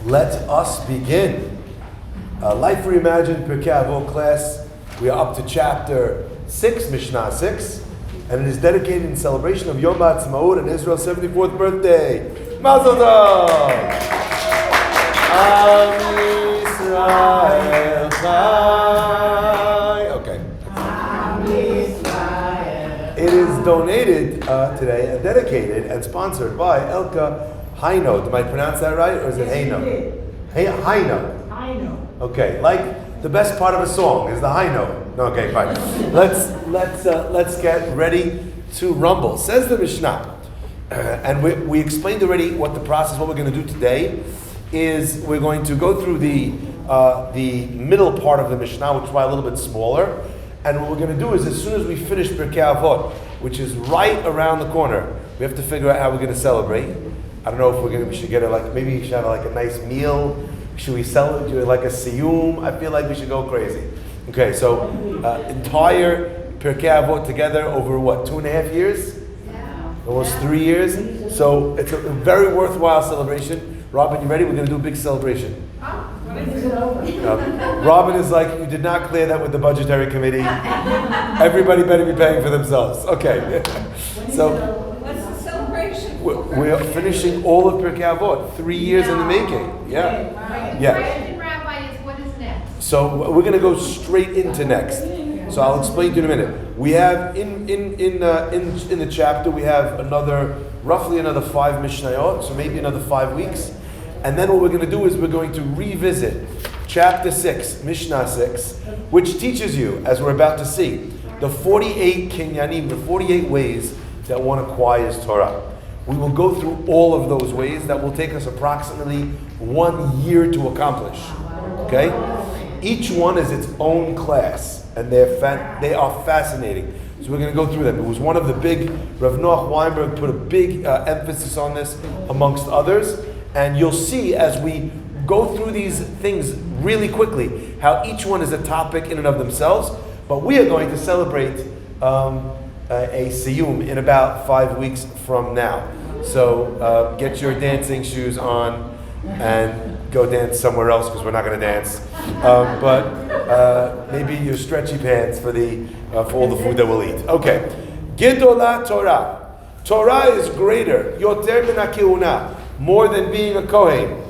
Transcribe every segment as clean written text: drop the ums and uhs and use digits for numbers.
Let us begin. Life ReImagined Pirke Abot class. We are up to chapter 6, Mishnah 6, and it is dedicated in celebration of Yom Ha'atzmaut and Israel's 74th birthday. Mazel Tov! Am Yisrael Chai. Okay. Am Yisrael. It is donated today and dedicated and sponsored by Elka Haino. Did I pronounce that right, or is it Haino? Haino. Haino. Okay, like the best part of a song is the high note. Okay, fine. Let's get ready to rumble. Says the Mishnah, and we explained already what the process. What we're going to do today is we're going to go through the middle part of the Mishnah, which is why a little bit smaller. And what we're going to do is, as soon as we finish Pirkei Avot, which is right around the corner, we have to figure out how we're going to celebrate. I don't know if we should get maybe we should have a nice meal. Should we celebrate like a siyum? I feel like we should go crazy. Okay, so entire Pirkei Avot together over what, 2.5 years? Yeah. Almost 3 years. So it's a very worthwhile celebration. Robin, you ready? We're going to do a big celebration. Robin is like, you did not clear that with the budgetary committee. Everybody better be paying for themselves. Okay. So what's the celebration? We're finishing all of Pirkei Avot. 3 years in the making. Yeah. Yeah. Question, Rabbi, is what is next? So we're going to go straight into next. So I'll explain to you in a minute. We have in the chapter we have roughly another 5 Mishnayot, so maybe another 5 weeks. And then what we're going to do is we're going to revisit chapter 6, Mishnah 6, which teaches you, as we're about to see, the 48 kinyanim, the 48 ways that one acquires Torah. We will go through all of those ways. That will take us approximately 1 year to accomplish. Okay? Each one is its own class, and they are fascinating. So we're going to go through them. It was one of the big, Rav Noach Weinberg put a big emphasis on this amongst others. And you'll see as we go through these things really quickly, how each one is a topic in and of themselves. But we are going to celebrate a siyum in about 5 weeks from now. So get your dancing shoes on and go dance somewhere else, because we're not going to dance. But maybe your stretchy pants for all the food that we'll eat. Okay. Gedolah Torah. Torah is greater. Yoter min ha'kehuna. More than being a Kohen.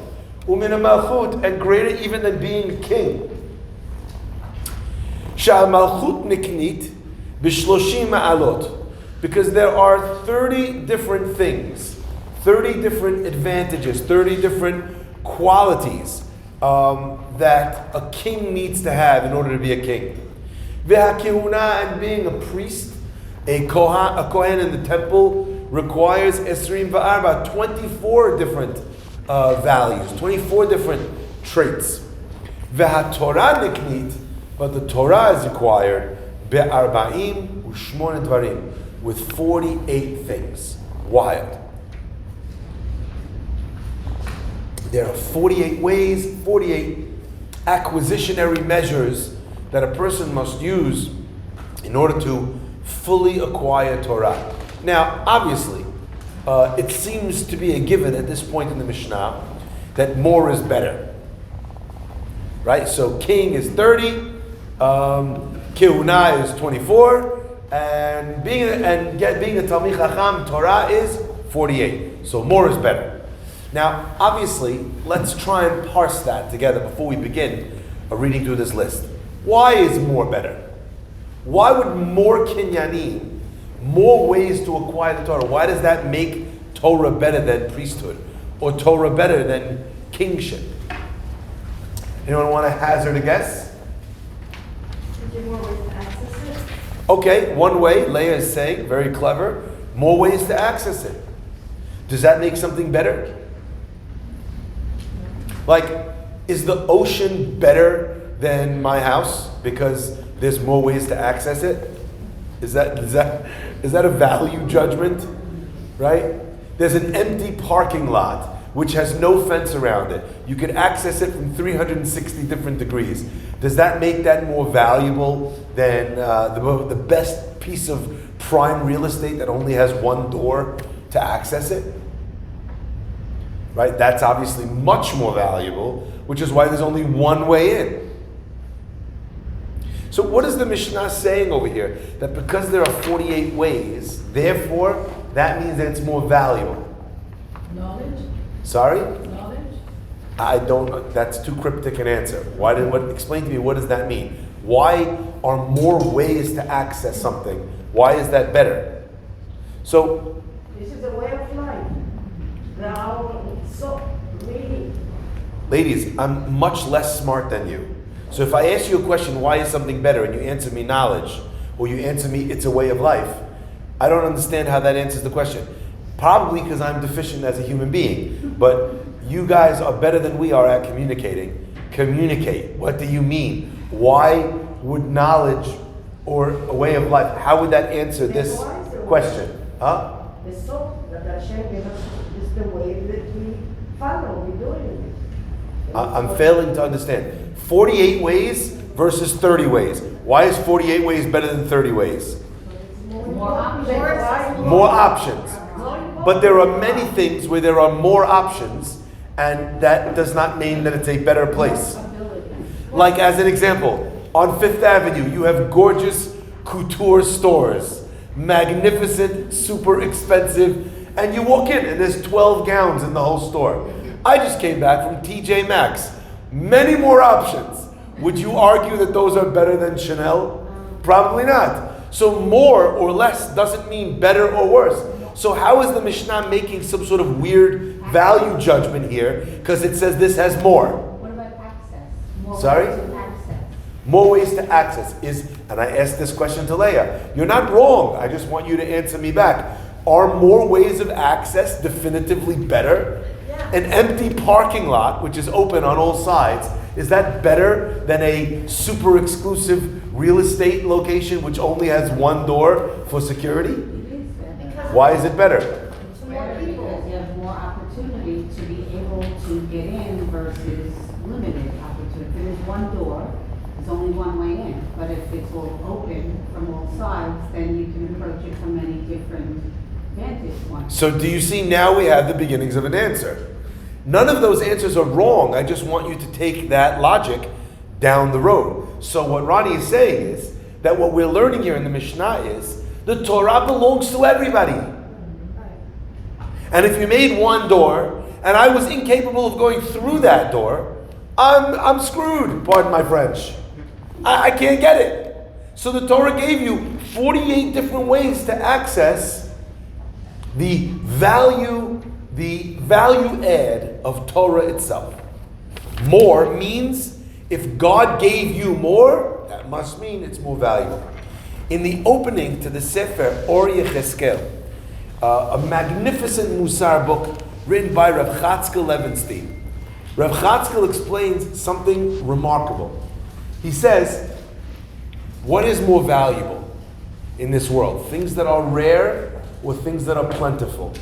Umin ha'malchut. And greater even than being a king. Sha'malchut niknit b'shloshim ma'alot. Because there are 30 different things, 30 different advantages, 30 different qualities that a king needs to have in order to be a king. V'ha'kehuna, and being a priest, a Kohen in the temple, requires esrim va'arba, 24 different values, 24 different traits. V'ha'torah niknit, but the Torah is required be'arba'im u'shmona dvarim, with 48 things. Wild. There are 48 ways, 48 acquisitionary measures that a person must use in order to fully acquire Torah. Now, obviously, it seems to be a given at this point in the Mishnah that more is better. Right? So king is 30, kehuna is 24, and being a Talmid Chacham, Torah is 48. So more is better. Now, obviously, let's try and parse that together before we begin reading through this list. Why is more better? Why would more kinyanim, more ways to acquire the Torah, why does that make Torah better than priesthood? Or Torah better than kingship? Anyone want to hazard a guess? More ways to access it? Okay, one way, Leah is saying, very clever, more ways to access it. Does that make something better? Like, is the ocean better than my house because there's more ways to access it? Is that a value judgment? Right? There's an empty parking lot which has no fence around it. You can access it from 360 different degrees. Does that make that more valuable than the best piece of prime real estate that only has one door to access it? right? That's obviously much more valuable, which is why there's only one way in. So what is the Mishnah saying over here? That because there are 48 ways, therefore, that means that it's more valuable. Knowledge? Sorry? Knowledge? I don't know. That's too cryptic an answer. Explain to me, what does that mean? Why are more ways to access something? Why is that better? So, This is a way of life. Now, so really, ladies, I'm much less smart than you. So if I ask you a question, why is something better, and you answer me knowledge, or you answer me it's a way of life, I don't understand how that answers the question. Probably because I'm deficient as a human being. But you guys are better than we are at communicating. Communicate. What do you mean? Why would knowledge or a way of life, how would that answer this question? Huh? the soul that Hashem gave us is the way that we follow, we do it. I'm failing to understand. 48 ways versus 30 ways. Why is 48 ways better than 30 ways? More options. More options. But there are many things where there are more options, and that does not mean that it's a better place. Like as an example, on Fifth Avenue, you have gorgeous couture stores, magnificent, super expensive, and you walk in and there's 12 gowns in the whole store. I just came back from TJ Maxx. Many more options. Would you argue that those are better than Chanel? Probably not. So more or less doesn't mean better or worse. So how is the Mishnah making some sort of weird value judgment here? Because it says this has more. What about access? More Sorry? ways to access. More ways to access is, and I asked this question to Leah. You're not wrong. I just want you to answer me back. Are more ways of access definitively better? An empty parking lot, which is open on all sides, is that better than a super exclusive real estate location which only has one door for security? Why is it better? It's better because you have more opportunity to be able to get in versus limited opportunity. If there's one door, there's only one way in. But if it's all open from all sides, then you can approach it from many different vantage points. So do you see, now we have the beginnings of an answer. None of those answers are wrong. I just want you to take that logic down the road. So what Ronnie is saying is that what we're learning here in the Mishnah is the Torah belongs to everybody. And if you made one door and I was incapable of going through that door, I'm screwed, pardon my French. I can't get it. So the Torah gave you 48 different ways to access the value add of Torah itself. More means if God gave you more, that must mean it's more valuable. In the opening to the Sefer Or Yecheskel, a magnificent Musar book written by Rav Chatzkel Levenstein, Rav Chatzkel explains something remarkable. He says, what is more valuable in this world? Things that are rare or things that are plentiful?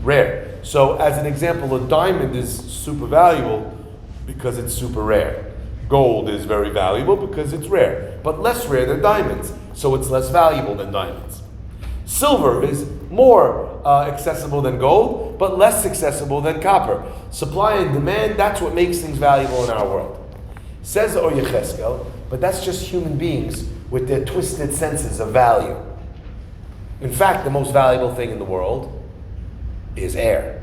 Rare. So as an example, a diamond is super valuable because it's super rare. Gold is very valuable because it's rare, but less rare than diamonds, so it's less valuable than diamonds. Silver is more accessible than gold, but less accessible than copper. Supply and demand, that's what makes things valuable in our world. Says Or Yecheskel, but that's just human beings with their twisted senses of value. In fact, the most valuable thing in the world is air.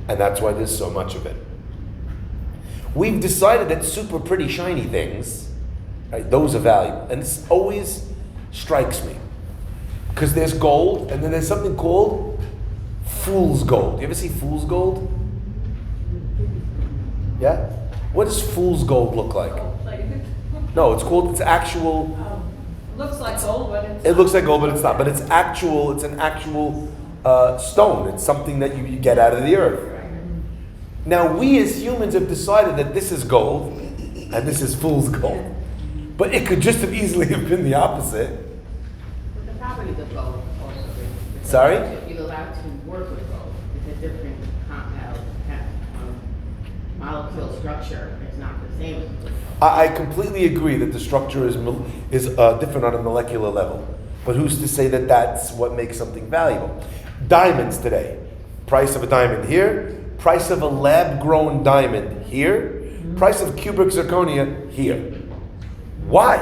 And that's why there's so much of it. We've decided that super pretty shiny things, right, those are valuable. And this always strikes me. Because there's gold, and then there's something called fool's gold. You ever see fool's gold? Yeah? What does fool's gold look like? No, it's actual. Looks like gold, but it's It looks like gold, but it's not. But it's an actual stone. It's something that you get out of the earth. Now, we as humans have decided that this is gold and this is fool's gold. But it could just have easily have been the opposite. The properties of gold also. Sorry? You're allowed to work with gold. It's a different compound, molecule structure. It's not the same as gold. I completely agree that the structure is different on a molecular level. But who's to say that that's what makes something valuable? Diamonds today. Price of a diamond here. Price of a lab-grown diamond here. Price of cubic zirconia here. Why?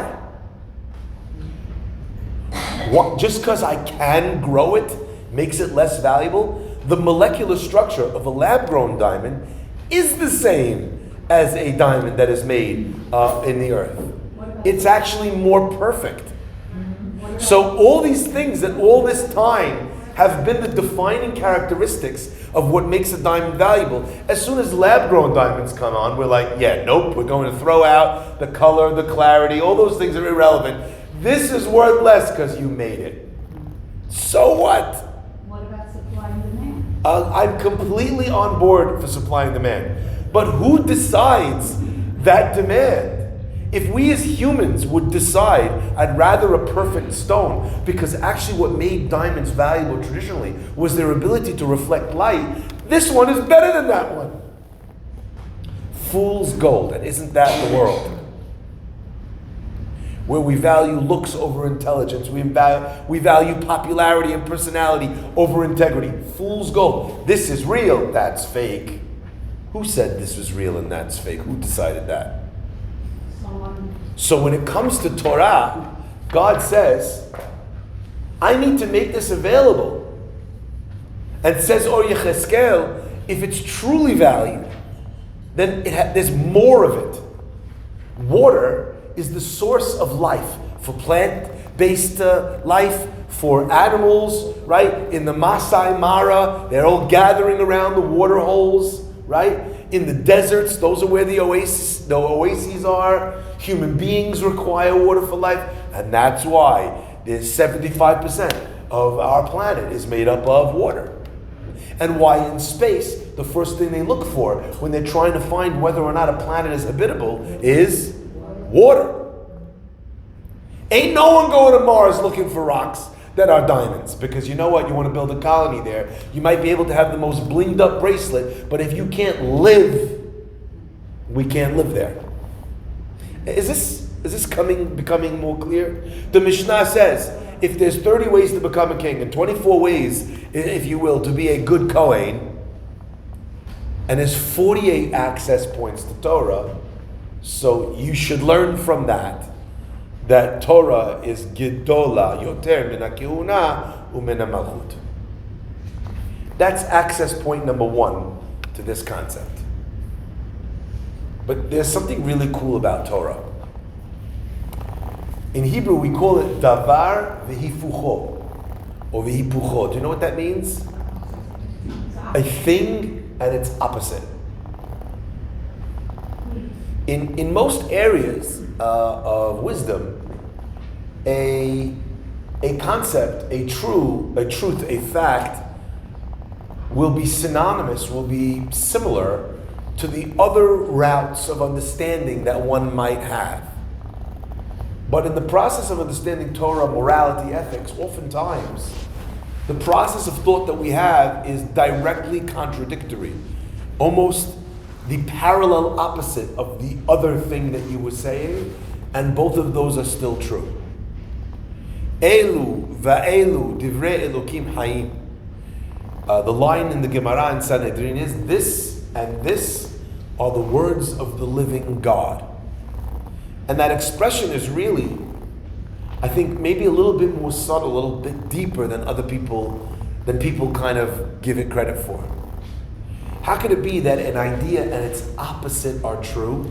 What, just because I can grow it makes it less valuable? The molecular structure of a lab-grown diamond is the same as a diamond that is made in the earth. It's actually more perfect. So all these things that all this time have been the defining characteristics of what makes a diamond valuable. As soon as lab-grown diamonds come on, we're like, yeah, nope, we're going to throw out the color, the clarity, all those things are irrelevant. This is worth less because you made it. So what? What about supply and demand? I'm completely on board for supply and demand. But who decides that demand? If we as humans would decide, I'd rather a perfect stone, because actually what made diamonds valuable traditionally was their ability to reflect light, this one is better than that one. Fool's gold, and isn't that the world? Where we value looks over intelligence, we value popularity and personality over integrity. Fool's gold. This is real, that's fake. Who said this was real and that's fake? Who decided that? So when it comes to Torah, God says, I need to make this available. And says Or Yecheskel, if it's truly valued, then there's more of it. Water is the source of life for plant-based life, for animals, right? In the Masai Mara, they're all gathering around the water holes, right? In the deserts, those are where the oases are. Human beings require water for life, and that's why there's 75% of our planet is made up of water. And why in space, the first thing they look for when they're trying to find whether or not a planet is habitable is water. Ain't no one going to Mars looking for rocks that are diamonds, because you know what, you want to build a colony there. You might be able to have the most blinged up bracelet, but if you can't live, we can't live there. Is this becoming more clear? The Mishnah says, if there's 30 ways to become a king and 24 ways, if you will, to be a good Kohen, and there's 48 access points to Torah, so you should learn from that Torah is Gedola Yoter Min HaKehuna U'Min HaMalchut. That's access point number one to this concept. But there's something really cool about Torah. In Hebrew, we call it Davar V'Hifucho, or V'Hipucho. Do you know what that means? A thing and its opposite. In most areas of wisdom, a concept, a truth, a fact will be synonymous, will be similar to the other routes of understanding that one might have. But in the process of understanding Torah, morality, ethics, oftentimes the process of thought that we have is directly contradictory, almost the parallel opposite of the other thing that you were saying, and both of those are still true. Elu va'elu divrei Elokim hayim. The line in the Gemara in Sanhedrin is, this and this are the words of the living God. And that expression is really, I think, maybe a little bit more subtle, a little bit deeper than people kind of give it credit for. How could it be that an idea and its opposite are true?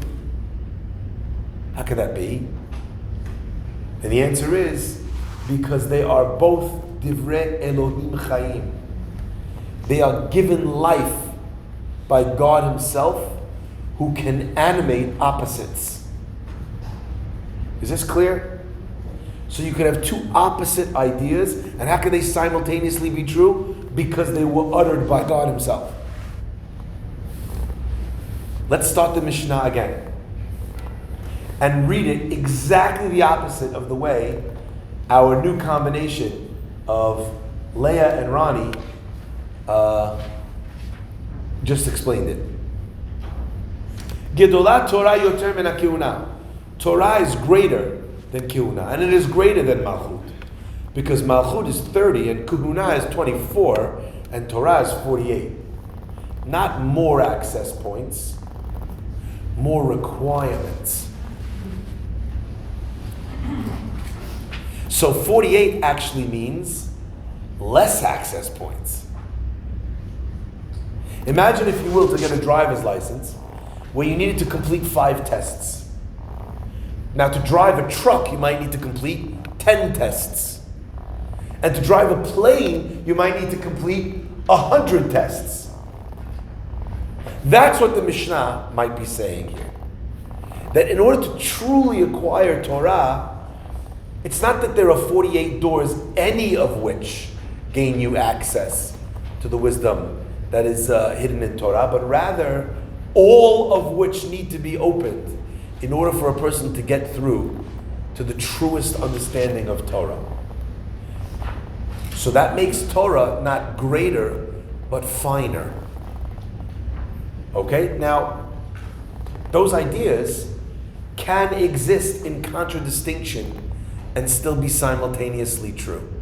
How could that be? And the answer is, because they are both divrei Elohim Chaim. They are given life by God Himself, who can animate opposites. Is this clear? So you could have two opposite ideas, and how can they simultaneously be true? Because they were uttered by God Himself. Let's start the Mishnah again and read it exactly the opposite of the way our new combination of Leah and Ronnie just explained it. Gedolah Torah yoter min HaKehuna. Torah is greater than Kehuna, and it is greater than Malchut, because Malchut is 30 and Kehuna is 24, and Torah is 48. Not more access points, more requirements. So 48 actually means less access points. Imagine, if you will, to get a driver's license where you needed to complete 5 tests. Now, to drive a truck, you might need to complete 10 tests. And to drive a plane, you might need to complete 100 tests. That's what the Mishnah might be saying here. That in order to truly acquire Torah, it's not that there are 48 doors, any of which gain you access to the wisdom that is hidden in Torah, but rather all of which need to be opened in order for a person to get through to the truest understanding of Torah. So that makes Torah not greater, but finer. Okay? Now, those ideas can exist in contradistinction and still be simultaneously true.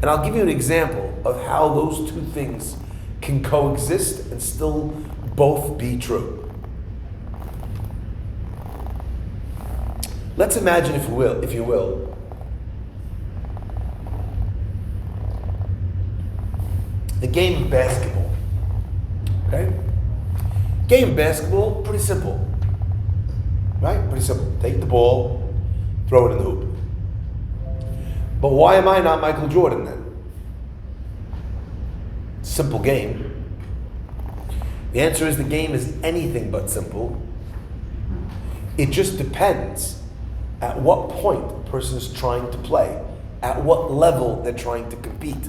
And I'll give you an example of how those two things can coexist and still both be true. Let's imagine, if you will, a game of basketball. Okay? Game of basketball, pretty simple. Right? Pretty simple. Take the ball, throw it in the hoop. But why am I not Michael Jordan then? Simple game. The answer is the game is anything but simple. It just depends at what point a person is trying to play, at what level they're trying to compete.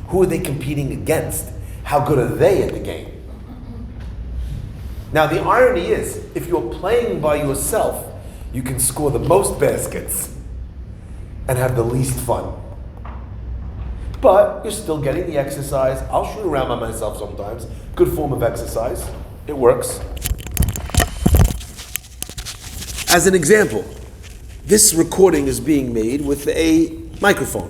Who are they competing against? How good are they at the game? Now, the irony is, if you're playing by yourself, you can score the most baskets and have the least fun. But you're still getting the exercise. I'll shoot around by myself sometimes. Good form of exercise. It works. As an example, this recording is being made with a microphone.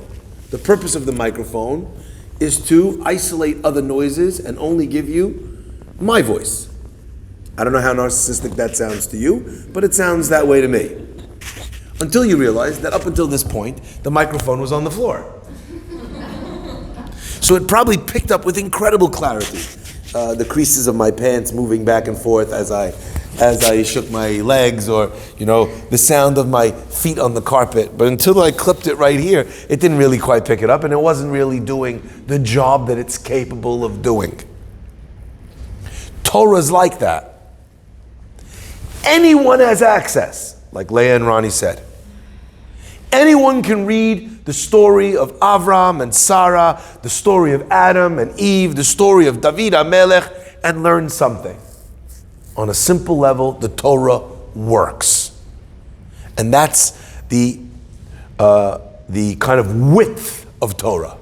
The purpose of the microphone is to isolate other noises and only give you my voice. I don't know how narcissistic that sounds to you, but it sounds that way to me. Until you realize that up until this point, the microphone was on the floor. So it probably picked up with incredible clarity the creases of my pants moving back and forth as I shook my legs, or the sound of my feet on the carpet. But until I clipped it right here, it didn't really quite pick it up, and it wasn't really doing the job that it's capable of doing. Torah's like that. Anyone has access, like Leah and Ronnie said. Anyone can read the story of Avram and Sarah, the story of Adam and Eve, the story of David HaMelech, and learn something. On a simple level, the Torah works. And that's the kind of width of Torah.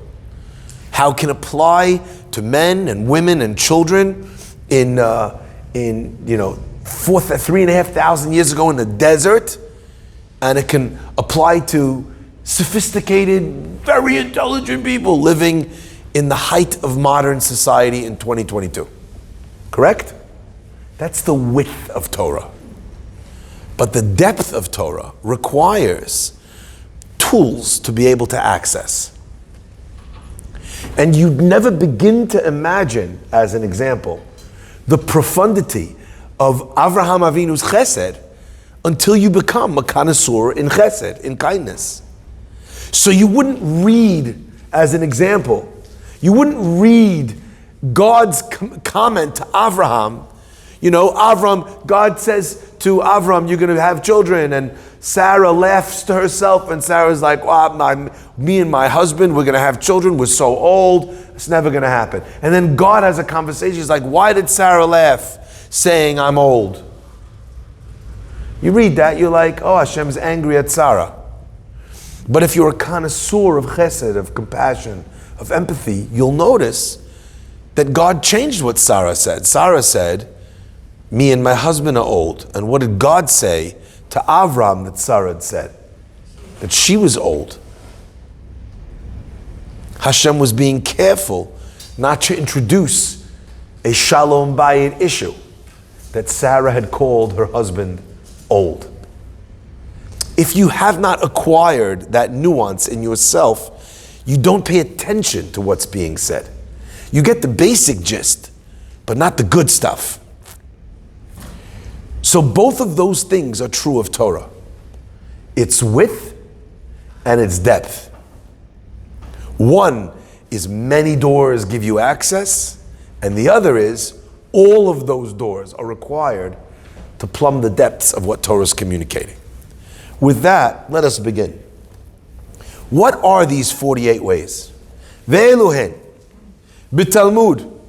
How it can apply to men and women and children in 3,500 years ago in the desert, and it can apply to sophisticated, very intelligent people living in the height of modern society in 2022. Correct? That's the width of Torah. But the depth of Torah requires tools to be able to access. And you'd never begin to imagine, as an example, the profundity of Avraham Avinu's chesed until you become a connoisseur in chesed, in kindness. So you wouldn't read, as an example, you wouldn't read God's comment to Avraham. Avram, God says to Avram, you're going to have children, and Sarah laughs to herself, and Sarah's like, me and my husband, we're going to have children, we're so old, it's never going to happen. And then God has a conversation, he's like, why did Sarah laugh, saying I'm old? You read that, you're like, oh, Hashem's angry at Sarah. But if you're a connoisseur of chesed, of compassion, of empathy, you'll notice that God changed what Sarah said. Sarah said, me and my husband are old. And what did God say to Avram that Sarah had said? That she was old. Hashem was being careful not to introduce a shalom bayit issue that Sarah had called her husband old. If you have not acquired that nuance in yourself, you don't pay attention to what's being said. You get the basic gist, but not the good stuff. So both of those things are true of Torah. Its width and its depth. One is many doors give you access, and the other is all of those doors are required to plumb the depths of what Torah is communicating. With that, let us begin. What are these 48 ways? Ve'eluhen, b'talmud,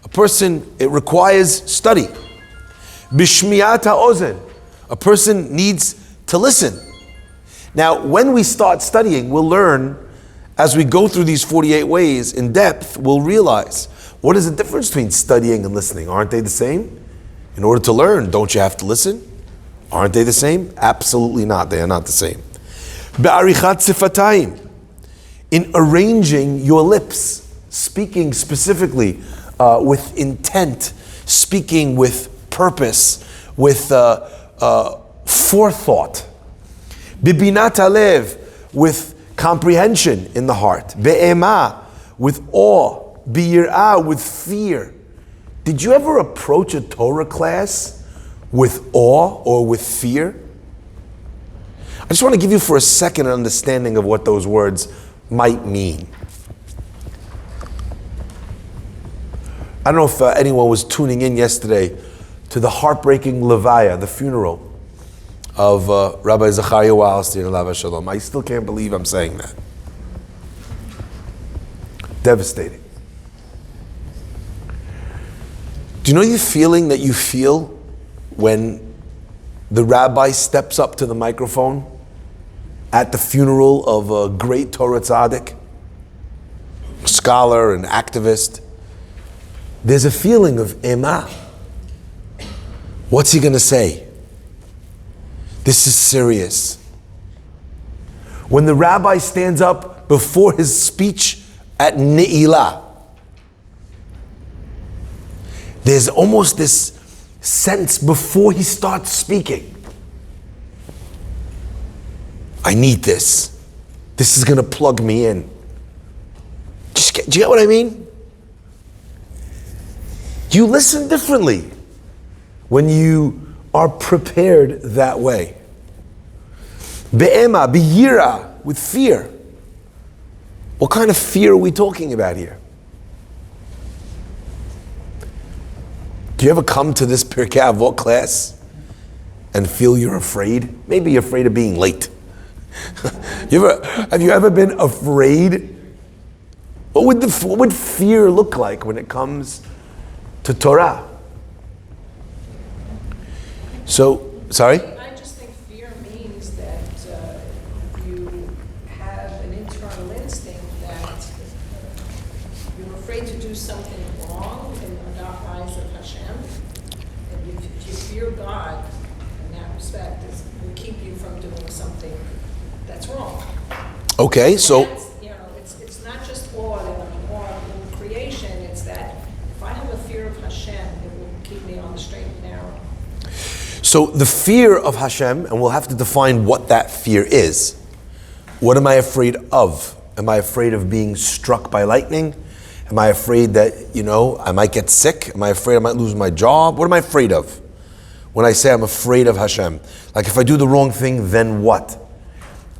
a person, it requires study. B'shmiat ha'ozen, a person needs to listen. Now, when we start studying, we'll learn, as we go through these 48 ways in depth, we'll realize, what is the difference between studying and listening? Aren't they the same? In order to learn, don't you have to listen? Aren't they the same? Absolutely not. They are not the same. Be'arichat sifatayim, in arranging your lips, speaking specifically with intent, speaking with purpose, with forethought. Bibinat alev, with comprehension in the heart. Be'ema, with awe. Bi'ir'ah, with fear. Did you ever approach a Torah class with awe or with fear? I just want to give you for a second an understanding of what those words might mean. I don't know if anyone was tuning in yesterday to the heartbreaking levaya, the funeral of Rabbi Zachariah Wildstein, alav shalom. I still can't believe I'm saying that. Devastating. Do you know the feeling that you feel when the rabbi steps up to the microphone at the funeral of a great Torah tzaddik, scholar and activist? There's a feeling of ema. What's he going to say? This is serious. When the rabbi stands up before his speech at Ne'ilah, there's almost this sense before he starts speaking. I need this. This is going to plug me in. Do you get what I mean? You listen differently when you are prepared that way. Be'ema, biyira, with fear. What kind of fear are we talking about here? Do you ever come to this Pirke Abot class and feel you're afraid? Maybe you're afraid of being late. Have you ever been afraid? What would fear look like when it comes to Torah? So, sorry? I just think fear means that you have an internal instinct that you're afraid to do something wrong in the eyes of Hashem. And if you fear God in that respect, it will keep you from doing something that's wrong. Okay, so It's not just awe in creation. It's that if I have a fear of Hashem, it will keep me on the straight and narrow. So the fear of Hashem, and we'll have to define what that fear is. What am I afraid of? Am I afraid of being struck by lightning? Am I afraid that, I might get sick? Am I afraid I might lose my job? What am I afraid of? When I say I'm afraid of Hashem. Like if I do the wrong thing, then what?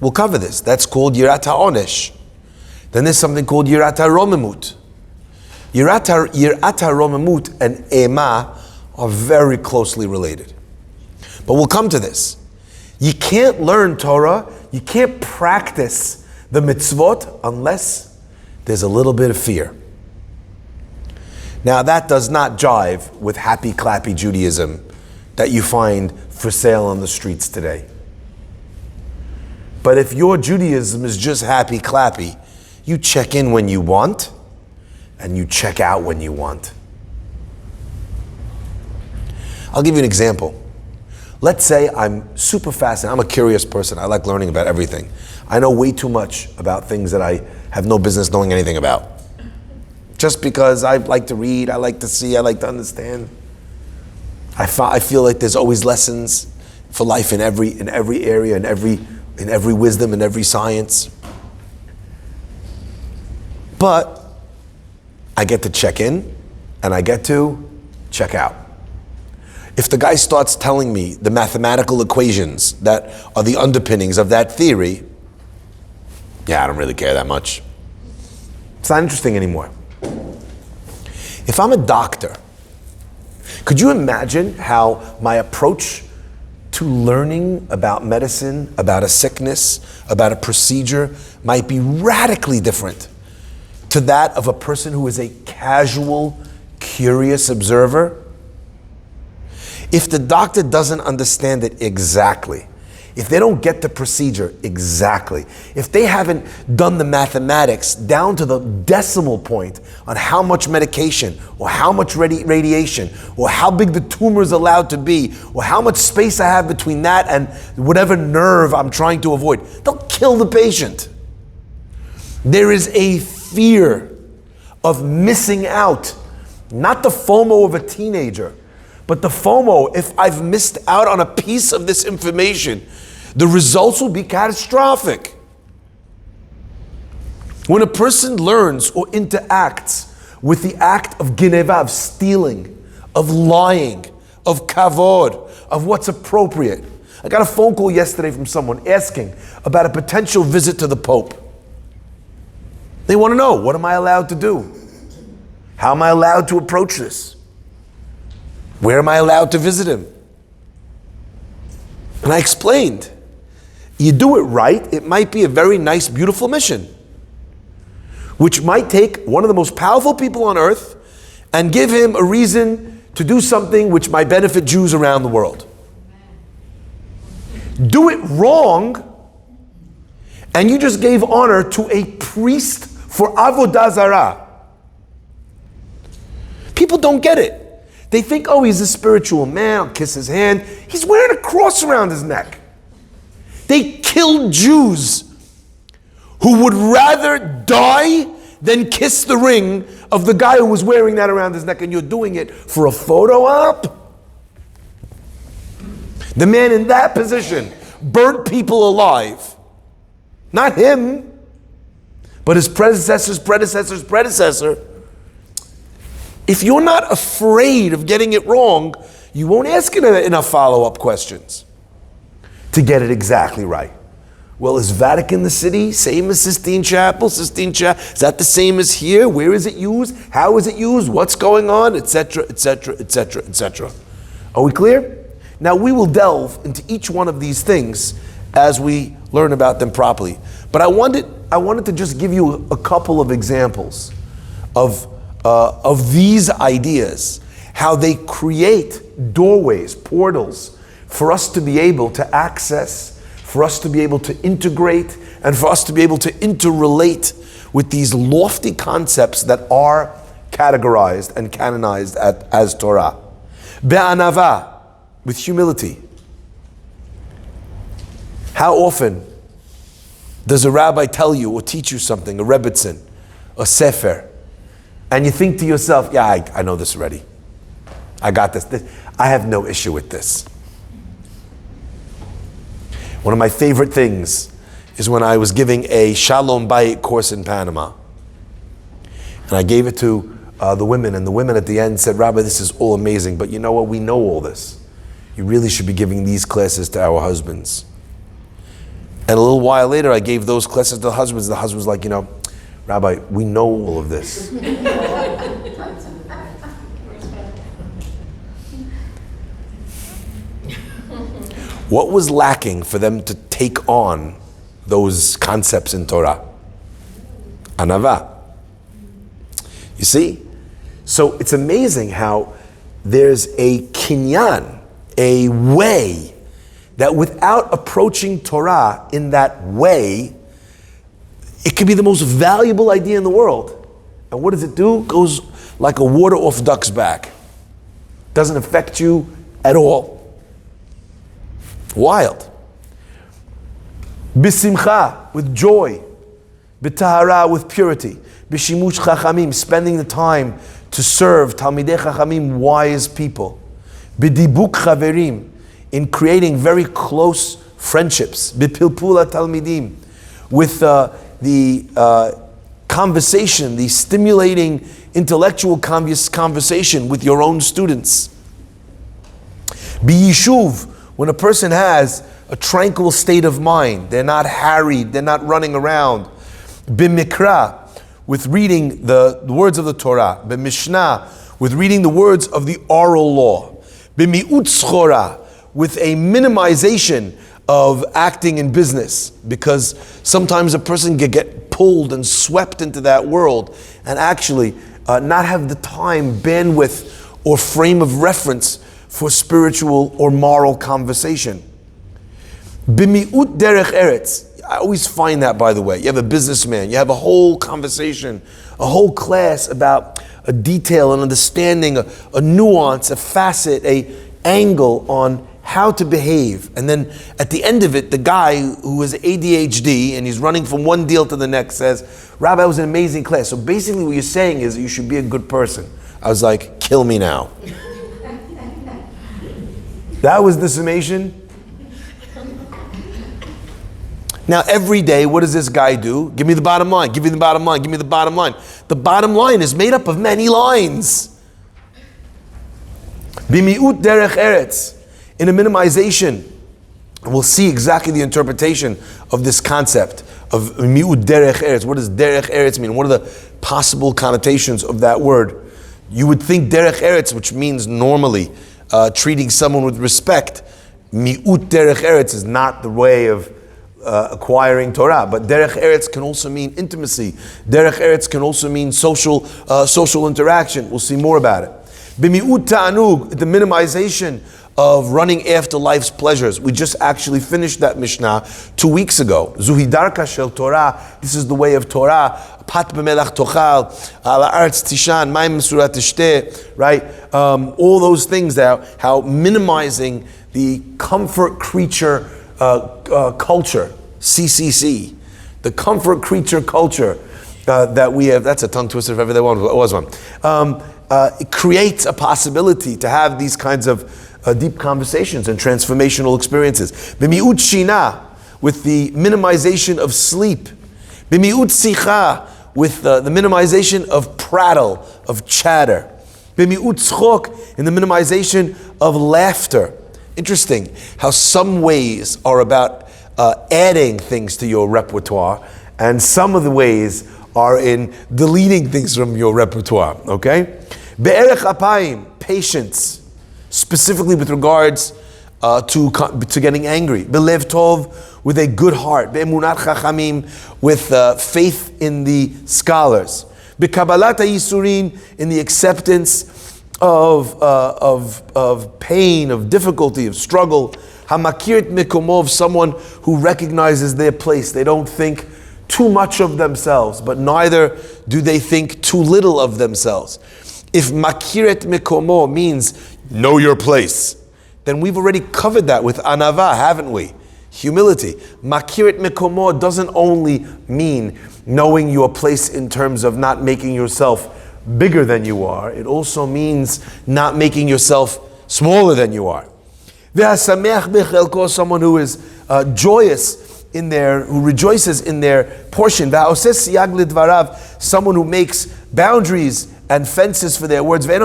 We'll cover this. That's called Yirat HaOnesh. Then there's something called Yirat HaRomemut. Yirat HaRomemut and Ema are very closely related. But we'll come to this. You can't learn Torah, you can't practice the mitzvot unless there's a little bit of fear. Now that does not jive with happy clappy Judaism that you find for sale on the streets today. But if your Judaism is just happy clappy, you check in when you want and you check out when you want. I'll give you an example. Let's say I'm super fascinated. I'm a curious person. I like learning about everything. I know way too much about things that I have no business knowing anything about. just because I like to read, I like to see, I like to understand. I feel like there's always lessons for life in every area, in every wisdom, in every science. But I get to check in and I get to check out. If the guy starts telling me the mathematical equations that are the underpinnings of that theory, I don't really care that much. It's not interesting anymore. If I'm a doctor, could you imagine how my approach to learning about medicine, about a sickness, about a procedure might be radically different to that of a person who is a casual, curious observer? If the doctor doesn't understand it exactly, if they don't get the procedure exactly, if they haven't done the mathematics down to the decimal point on how much medication or how much radiation or how big the tumor is allowed to be or how much space I have between that and whatever nerve I'm trying to avoid, they'll kill the patient. There is a fear of missing out, not the FOMO of a teenager, but the FOMO, if I've missed out on a piece of this information, the results will be catastrophic. When a person learns or interacts with the act of gineva, of stealing, of lying, of kavod, of what's appropriate. I got a phone call yesterday from someone asking about a potential visit to the Pope. They want to know, what am I allowed to do? How am I allowed to approach this? Where am I allowed to visit him? And I explained, you do it right, it might be a very nice, beautiful mission, which might take one of the most powerful people on earth and give him a reason to do something which might benefit Jews around the world. Do it wrong, and you just gave honor to a priest for avodah zarah. People don't get it. They think, oh, he's a spiritual man, I'll kiss his hand. He's wearing a cross around his neck. They killed Jews who would rather die than kiss the ring of the guy who was wearing that around his neck, and you're doing it for a photo op? The man in that position burnt people alive. Not him, but his predecessor's predecessor. If you're not afraid of getting it wrong, you won't ask enough follow-up questions to get it exactly right. Well, is Vatican the city same as Sistine Chapel? Sistine Chapel, is that the same as here? Where is it used? How is it used? What's going on? Etc., etc., etc., etc. Are we clear? Now we will delve into each one of these things as we learn about them properly. But I wanted to just give you a couple of examples of these ideas, how they create doorways, portals, for us to be able to access, for us to be able to integrate, and for us to be able to interrelate with these lofty concepts that are categorized and canonized as Torah. Be'anava, with humility. How often does a rabbi tell you or teach you something, a rebbitzin, a sefer, and you think to yourself, yeah, I know this already. I got this. I have no issue with this. One of my favorite things is when I was giving a Shalom Bayit course in Panama. And I gave it to the women, and the women at the end said, Rabbi, this is all amazing, but you know what? We know all this. You really should be giving these classes to our husbands. And a little while later, I gave those classes to the husbands. The husband was like, Rabbi, we know all of this. What was lacking for them to take on those concepts in Torah? Anava. You see? So it's amazing how there's a kinyan, a way, that without approaching Torah in that way, it could be the most valuable idea in the world. And what does it do? It goes like a water off duck's back. Doesn't affect you at all. Wild. Bisimcha, with joy. Bitahara, with purity. B'shimush chachamim, spending the time to serve Talmidei chachamim, wise people. B'dibuk chaverim, in creating very close friendships. B'pilpula talmidim, with the conversation, the stimulating intellectual conversation with your own students. B'yishuv, when a person has a tranquil state of mind, they're not harried, they're not running around. B'mikra, with reading the words of the Torah. B'mishnah, with reading the words of the oral law. B'mi'ut schora, with a minimization of acting in business, because sometimes a person can get pulled and swept into that world and actually not have the time, bandwidth, or frame of reference for spiritual or moral conversation. B'mi'ut derech eretz. I always find that, by the way. You have a businessman, you have a whole conversation, a whole class about a detail, an understanding, a nuance, a facet, a angle on how to behave. And then at the end of it, the guy who has ADHD and he's running from one deal to the next says, Rabbi, it was an amazing class. So basically what you're saying is that you should be a good person. I was like, kill me now. That was the summation. Now every day, what does this guy do? Give me the bottom line, give me the bottom line, give me the bottom line. The bottom line is made up of many lines. B'mi'ut derech eretz, in a minimization. And we'll see exactly the interpretation of this concept of mi'ut derech eretz. What does derech eretz mean? What are the possible connotations of that word? You would think derech eretz, which means normally treating someone with respect. Mi'ut derech eretz is not the way of acquiring Torah, but derech eretz can also mean intimacy. Derech eretz can also mean social interaction. We'll see more about it. B'mi'ut ta'anug, the minimization of running after life's pleasures. We just actually finished that Mishnah 2 weeks ago. Zuhi darka shel Torah. This is the way of Torah. Pat b'melach tochal, ala arz tishan, mayim surah tishteh. Right? All those things that how minimizing the comfort creature culture, CCC, the comfort creature culture that we have. That's a tongue twister if ever there was one. It creates a possibility to have these kinds of deep conversations and transformational experiences. B'mi'ut shina, with the minimization of sleep. B'mi'ut sicha, with the minimization of prattle, of chatter. B'mi'ut tzchok, in the minimization of laughter. Interesting how some ways are about adding things to your repertoire, and some of the ways are in deleting things from your repertoire. Okay? Be'erech apayim, patience, specifically with regards to getting angry. Belev tov, with a good heart. Be'emunat chachamim, with faith in the scholars. Be'kabalat ha'yisurin, in the acceptance of pain, of difficulty, of struggle. Hamakirt mikomov, someone who recognizes their place. They don't think too much of themselves, but neither do they think too little of themselves. If makiret mikomo means know your place, then we've already covered that with anava, haven't we? Humility. Makiret mikomo doesn't only mean knowing your place in terms of not making yourself bigger than you are. It also means not making yourself smaller than you are. Someone who is joyous in who rejoices in their portion. Someone who makes boundaries and fences for their words. And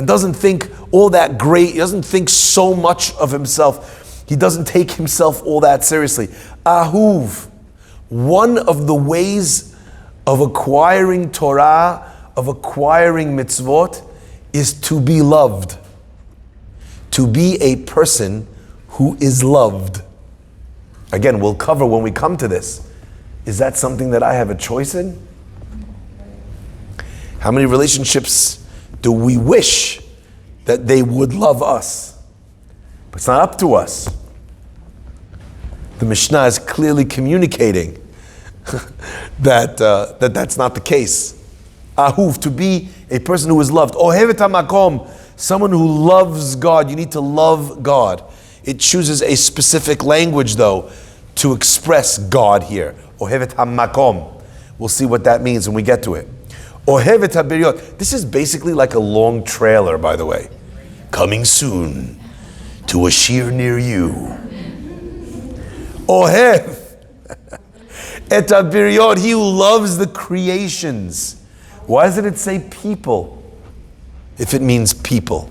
doesn't think all that great. He doesn't think so much of himself. He doesn't take himself all that seriously. Ahuv. One of the ways of acquiring Torah, of acquiring mitzvot, is to be loved. To be a person who is loved. Again, we'll cover when we come to this. Is that something that I have a choice in? How many relationships do we wish that they would love us? But it's not up to us. The Mishnah is clearly communicating that's not the case. Ahuv, to be a person who is loved. Ohevet hamakom, someone who loves God. You need to love God. It chooses a specific language, though, to express God here. Ohevet hamakom. We'll see what that means when we get to it. Ohevet habiriot. This is basically like a long trailer, by the way. Coming soon to a shir near you. Ohev et habiriot. He who loves the creations. Why doesn't it say people if it means people?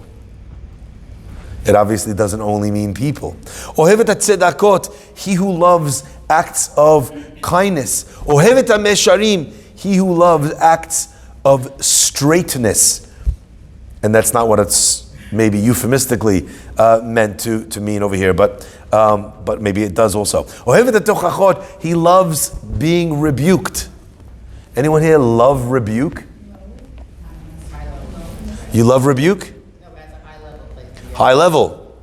It obviously doesn't only mean people. Ohevet hatzedakot. He who loves acts of kindness. Ohevet hamesharim. He who loves acts of straightness. And that's not what it's maybe euphemistically meant to mean over here, but maybe it does also. Ohevet hatochachot. He loves being rebuked. Anyone here love rebuke? You love rebuke? No, that's a high level place. High level.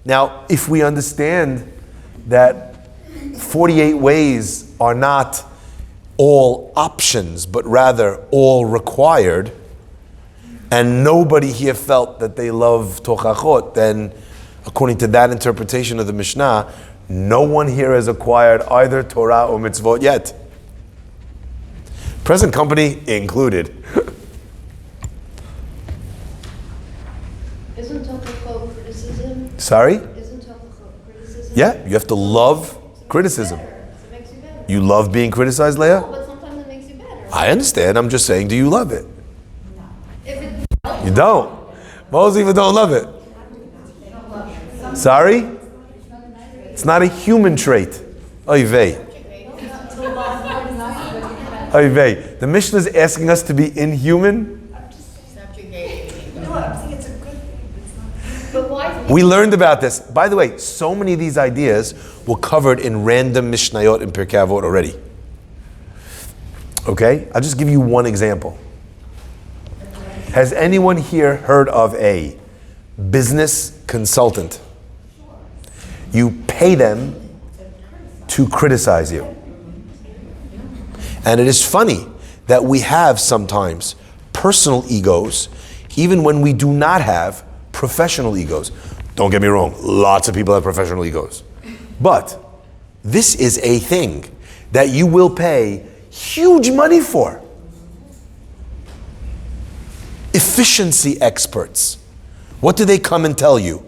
Now, if we understand that 48 ways are not all options, but rather all required, and nobody here felt that they love tochachot, then according to that interpretation of the Mishnah, no one here has acquired either Torah or mitzvot yet. Present company included. Isn't tochachot criticism? Sorry? Isn't tochachot criticism? Yeah, you have to love criticism. It makes you better. You love being criticized, Leah? But sometimes it makes you better. I understand. I'm just saying, do you love it? If it You don't. Most people don't love it. Sorry? It's not a human trait. Oy vey. Oy vey. The Mishnah is asking us to be inhuman. but why? We learned about this. By the way, so many of these ideas were covered in random Mishnayot in Pirke Avot already. Okay? I'll just give you one example. Has anyone here heard of a business consultant? You pay them to criticize you. And it is funny that we have sometimes personal egos, even when we do not have professional egos. Don't get me wrong, lots of people have professional egos. But this is a thing that you will pay huge money for. Efficiency experts. What do they come and tell you?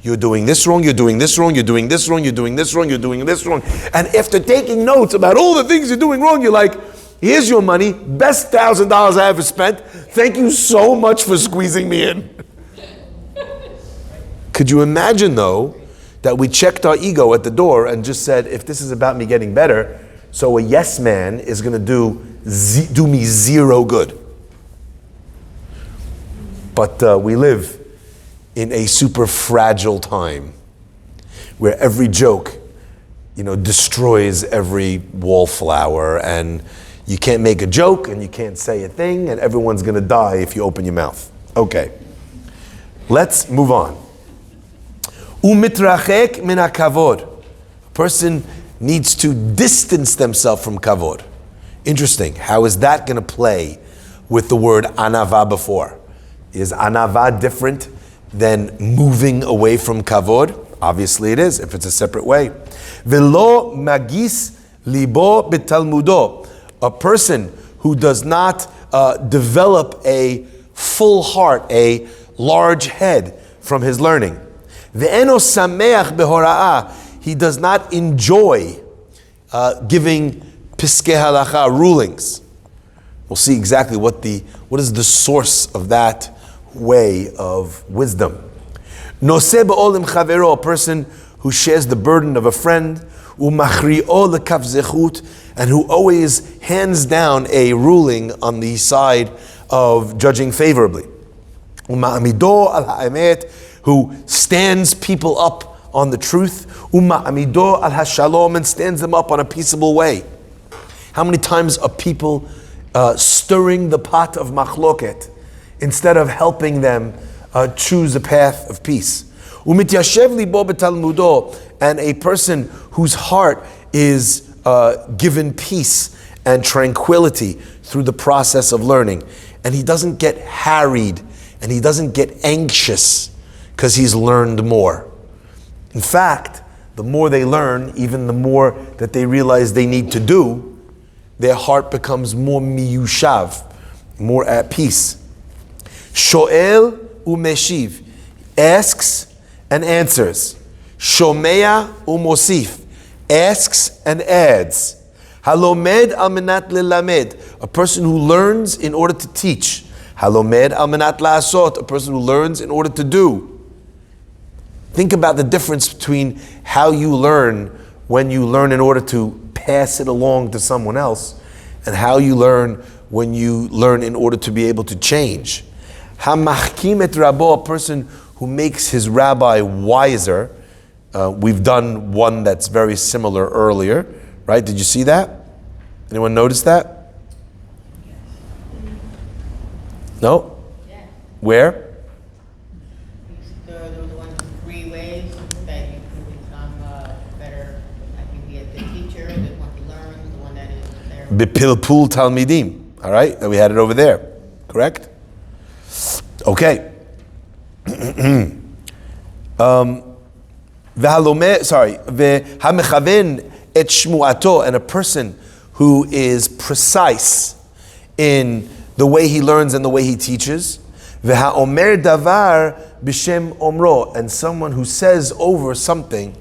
You're doing this wrong, you're doing this wrong, you're doing this wrong, you're doing this wrong, you're doing this wrong. And after taking notes about all the things you're doing wrong, you're like, here's your money, best $1,000 I ever spent. Thank you so much for squeezing me in. Could you imagine though, that we checked our ego at the door and just said, if this is about me getting better, so a yes man is going to do me zero good. But we live in a super fragile time where every joke, destroys every wallflower, and you can't make a joke and you can't say a thing, and everyone's going to die if you open your mouth. Okay, let's move on. Umitrachek min hakavod. A person needs to distance themselves from kavod. Interesting. How is that going to play with the word anava before? Is anava different than moving away from kavod? Obviously it is, if it's a separate way. Velo magis libo betalmudo. A person who does not develop a full heart, a large head from his learning. Ve'eno sameach behora'ah. He does not enjoy giving piskei halacha rulings. We'll see exactly what is the source of that way of wisdom. Noseh be'olim chavero, a person who shares the burden of a friend, umachri'o lekaf zechut, and who always hands down a ruling on the side of judging favorably. Uma'amido al ha'emet, who stands people up on the truth. Uma'amido al hashalom, and stands them up on a peaceable way. How many times are people stirring the pot of machloket instead of helping them choose a path of peace? Umityashev libo betalmudo, and a person whose heart is given peace and tranquility through the process of learning, and he doesn't get harried and he doesn't get anxious because he's learned more. In fact, the more they learn, even the more that they realize they need to do, their heart becomes more miyushav, more at peace. Sho'el umeshiv, asks and answers. Shomea umosif, asks and adds. Halomed al menat lelamed, a person who learns in order to teach. Halomed al menat la'asot, a person who learns in order to do. Think about the difference between how you learn when you learn in order to pass it along to someone else, and how you learn when you learn in order to be able to change. Hamachkim et rabo, a person who makes his rabbi wiser. We've done one that's very similar earlier, right? Did you see that? Anyone notice that? No? Yeah. Where? There was one 3 ways that you can become better. I can be a good teacher, the one to learn, the one that is there. Bipilpul talmidim. All right, we had it over there. Correct? Okay. V'hamechaven et shmuato, and a person who is precise in the way he learns and the way he teaches. V'haomer davar b'shem omro, and someone who says over something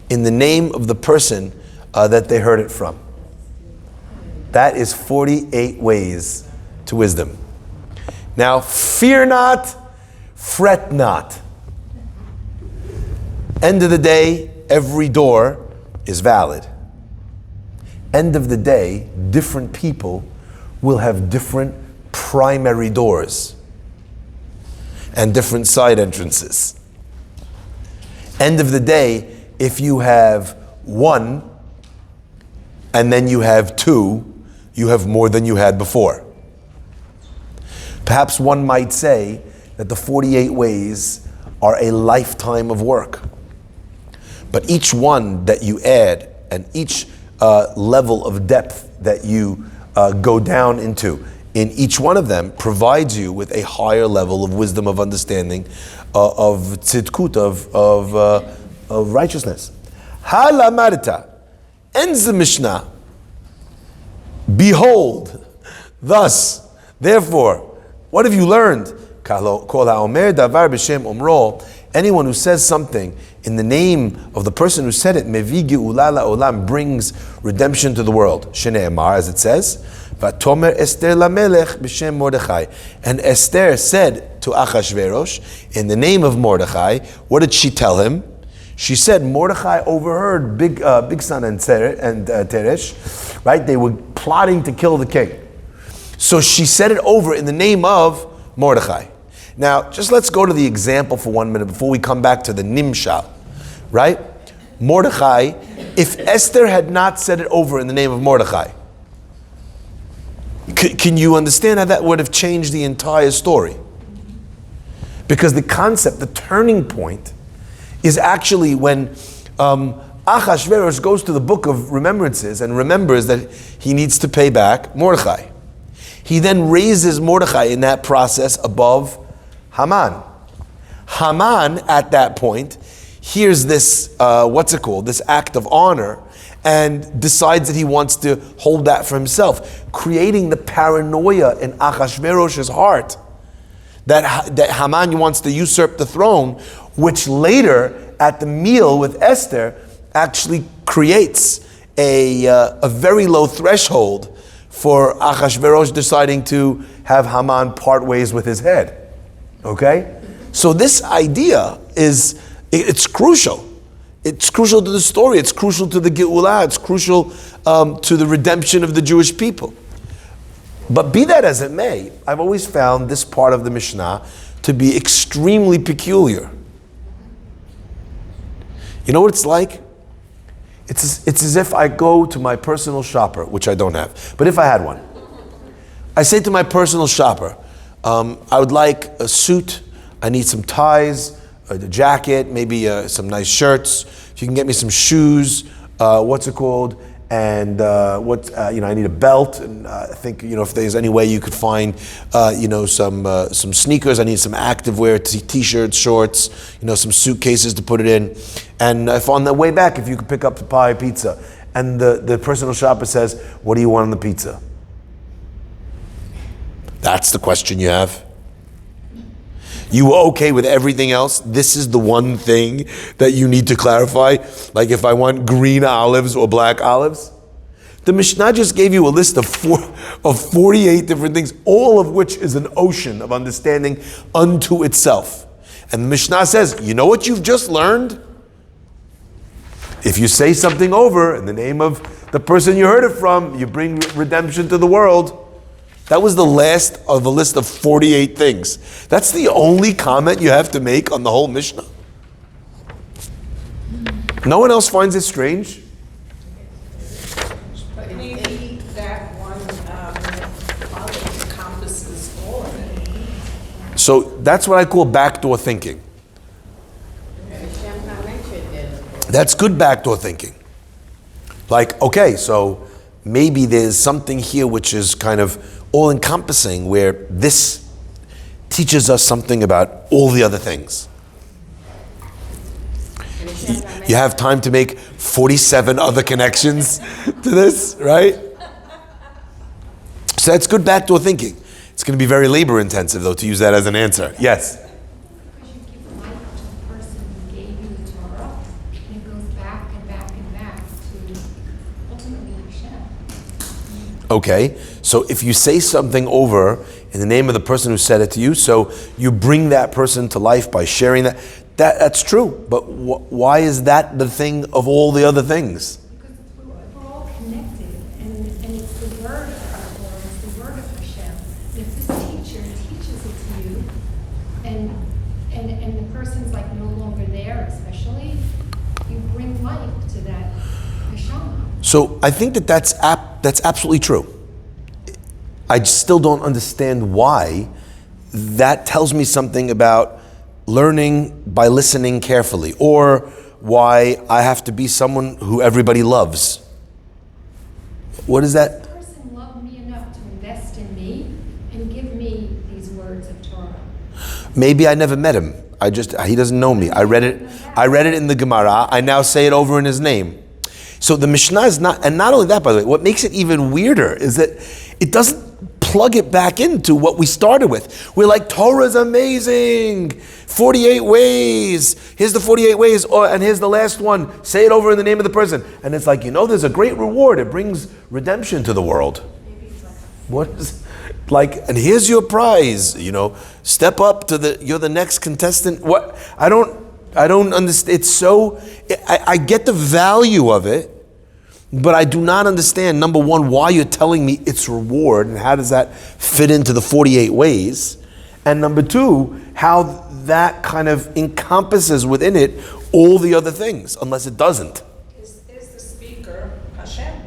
in the name of the person that they heard it from. That is 48 ways to wisdom. Now, fear not, fret not. End of the day, every door is valid. End of the day, different people will have different primary doors and different side entrances. End of the day, if you have one and then you have two, you have more than you had before. Perhaps one might say that the 48 ways are a lifetime of work. But each one that you add and each level of depth that you go down into, in each one of them provides you with a higher level of wisdom, of understanding, of tzidkut, of righteousness. Halamarita, ends the Mishnah. Behold, thus, therefore, what have you learned? Anyone who says something in the name of the person who said it, mevi geula la'olam, brings redemption to the world. Shne'emar, as it says, Vatomer Esther lamelech b'shem Mordechai. And Esther said to Achashverosh, in the name of Mordechai, what did she tell him? She said Mordechai overheard Bigsan and Teresh, right? They were plotting to kill the king. So she said it over in the name of Mordechai. Now, just let's go to the example for 1 minute before we come back to the Nimshal, right? Mordechai, if Esther had not said it over in the name of Mordechai, can you understand how that would have changed the entire story? Because the concept, the turning point, is actually when Achashverosh goes to the book of remembrances and remembers that he needs to pay back Mordechai. He then raises Mordechai in that process above Haman. Haman, at that point, hears this, this act of honor, and decides that he wants to hold that for himself, creating the paranoia in Achashverosh's heart that Haman wants to usurp the throne, which later, at the meal with Esther, actually creates a very low threshold for Achashverosh deciding to have Haman part ways with his head. Okay? So this idea it's crucial. It's crucial to the story. It's crucial to the Geulah. It's crucial to the redemption of the Jewish people. But be that as it may, I've always found this part of the Mishnah to be extremely peculiar. You know what it's like? It's as if I go to my personal shopper, which I don't have, but if I had one, I say to my personal shopper, I would like a suit, I need some ties, a jacket, maybe some nice shirts. If you can get me some shoes, and I need a belt, and I think if there's any way you could find some sneakers. I need some activewear, t-shirts, shorts, some suitcases to put it in, and if on the way back, if you could pick up the pie pizza and the personal shopper says, what do you want on the pizza? That's the question you have. You were okay with everything else. This is the one thing that you need to clarify. Like if I want green olives or black olives. The Mishnah just gave you a list of 48 different things, all of which is an ocean of understanding unto itself. And the Mishnah says, you know what you've just learned? If you say something over in the name of the person you heard it from, you bring redemption to the world. That was the last of a list of 48 things. That's the only comment you have to make on the whole Mishnah. No one else finds it strange? But maybe that one encompasses all of it. So that's what I call backdoor thinking. That's good backdoor thinking. Like, okay, so maybe there's something here which is kind of all-encompassing, where this teaches us something about all the other things. You have time to make 47 other connections to this, right? So that's good backdoor thinking. It's going to be very labor intensive, though, to use that as an answer. Yes? Because you give life to the person who gave you the Torah, and it goes back and back and back to ultimately Hashem. Okay, so if you say something over in the name of the person who said it to you, so you bring that person to life by sharing that's true. But why is that the thing of all the other things? Because we're all connected, and it's the word of our Torah, it's the word of Hashem. And if this teacher teaches it to you, and the person's like no longer there, especially, you bring life to that Hashem. So I think that's absolutely true. I still don't understand why that tells me something about learning by listening carefully, or why I have to be someone who everybody loves. What is that? This person loved me enough to invest in me and give me these words of Torah. Maybe I never met him. He doesn't know me. I read it in the Gemara. I now say it over in his name. So the Mishnah is not, and not only that, by the way, what makes it even weirder is that it doesn't plug it back into what we started with. We're like, Torah is amazing. 48 ways. Here's the 48 ways, and here's the last one. Say it over in the name of the person. And it's like, there's a great reward. It brings redemption to the world. What is, like, and here's your prize. Step up to you're the next contestant. What? I don't understand. It's so, I get the value of it, but I do not understand, number one, why you're telling me it's reward, and how does that fit into the 48 ways? And number two, how that kind of encompasses within it all the other things, unless it doesn't. Is the speaker Hashem?